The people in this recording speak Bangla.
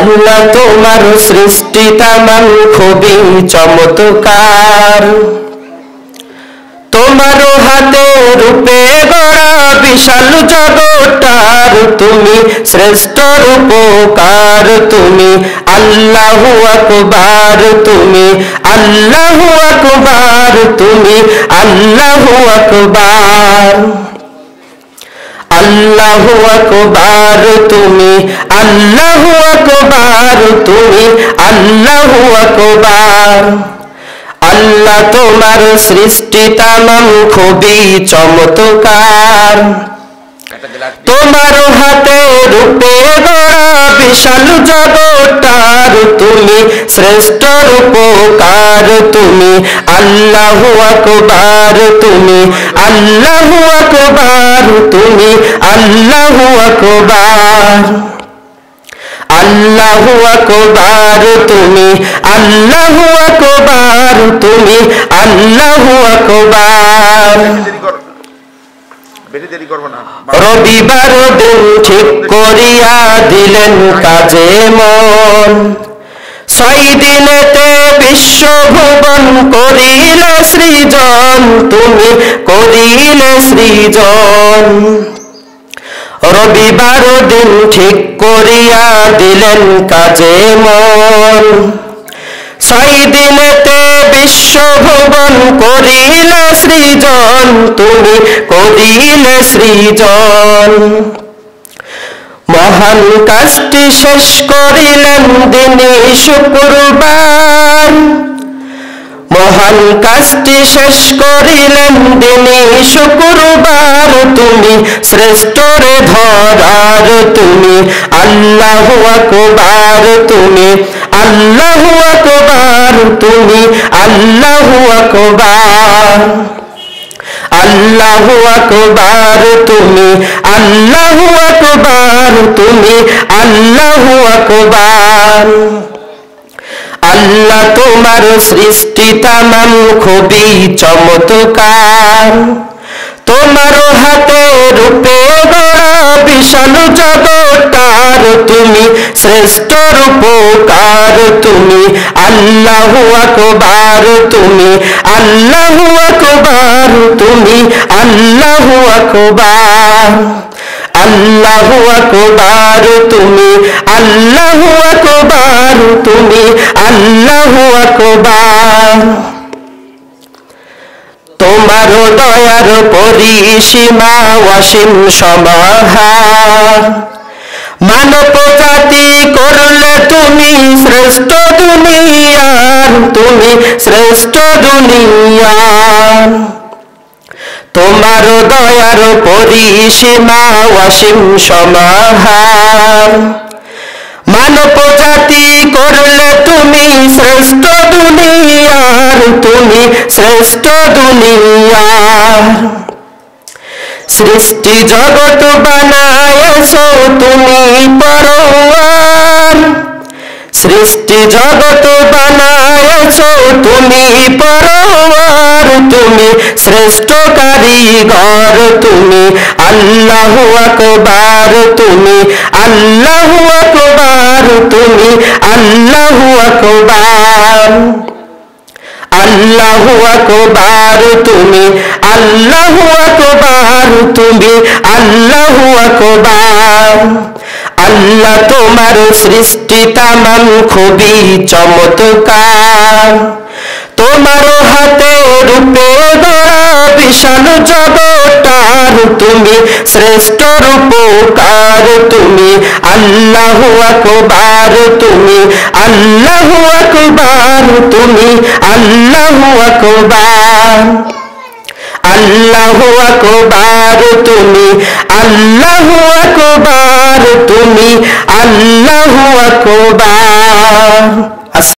আল্লাহ তোমার সৃষ্টি তামাম খুবই চমৎকার। তোমার হাতে রূপে গড়া বিশাল জগৎটার তুমি শ্রেষ্ঠ রূপকার। তুমি আল্লাহু আকবার, তুমি আল্লাহু আকবার, তুমি আল্লাহু আকবার, আল্লাহু আকবার, তুমি আল্লাহু আকবার, তুমি আল্লাহু আকবার। আল্লাহ তোমার সৃষ্টি তামাম খুবই চমৎকার। তোমার হাতে রূপে গড়া বিশাল জগৎটার তুমি শ্রেষ্ঠ রূপকার। তুমি আল্লাহু আকবার, তুমি আল্লাহু আকবার, তুমি আল্লাহু আকবার, আল্লাহু আকবার, তুমি আল্লাহু আকবার, তুমি আল্লাহু আকবার। রবিবার দিন ঠিক করিয়া দিলেন কাজে মন, 6 দিনেতে বিশ্বভুবন করিলে সৃজন, তুমি করিলে সৃজন। রবিবার দিন ঠিক করিয়া দিলেন কাজে মন, 6 দিনেতে বিশ্বভুবন করিলে সৃজন, তুমি করিলে সৃজন। মহান কাজটি শেষ করিলেন দিনে শুক্রবার, মহান কাজটি শেষ করিলেন দিনে শুক্রবার। তুমি শ্রেষ্ঠরে ধরার, তুমি আল্লাহু আকবার, তুমি আল্লাহু আকবার, তুমি আল্লাহু আকবার, আল্লাহু আকবার, তুমি আল্লাহু আকবার, তুমি আল্লাহু আকবার। আল্লাহ তোমার সৃষ্টি তামাম খুবই চমৎকার। তোমার হাতে রূপে গড়া বিশাল জগৎটার তুমি শ্রেষ্ঠ রূপকার। তুমি আল্লাহু আকবার, তুমি আল্লাহু আকবার, তুমি আল্লাহু আকবার, আল্লাহু আকবার, তুমি আল্লাহু আকবার, তুমি আল্লাহু আকবার। তোমার দয়ার পরিসীমা অসীম সমাহার, মানব জাতি করলে তুমি শ্রেষ্ঠ দুনিয়ার, তুমি শ্রেষ্ঠ দুনিয়ার। তোমার দয়ার পরিসীমা অসীম সমাহার, মানব জাতি করলে তুমি শ্রেষ্ঠ দুনিয়ার, তুমি শ্রেষ্ঠ দুনিয়ার। সৃষ্টি জগৎ বানায়েছ তুমি পরওয়ার, সৃষ্টি জগৎ বানায়েছ তুমি পরওয়ার। তুমি শ্রেষ্ঠ কারিগর, তুমি আল্লাহু আকবার, তুমি আল্লাহু আকবার, তুমি আল্লাহু আকবার, আল্লাহু আকবার, তুমি আল্লাহু আকবার, তুমি আল্লাহু আকবার। আল্লাহ তোমার সৃষ্টি তামাম খুবই চমৎকার। তোমার হাতে রূপে গড়া বিশাল জগৎটার তুমি শ্রেষ্ঠ রূপকার। তুমি আল্লাহু আকবার, তুমি আল্লাহু আকবার, তুমি আল্লাহু আকবার, আল্লাহু আকবার, তুমি আল্লাহু আকবার, তুমি আল্লাহু আকবার।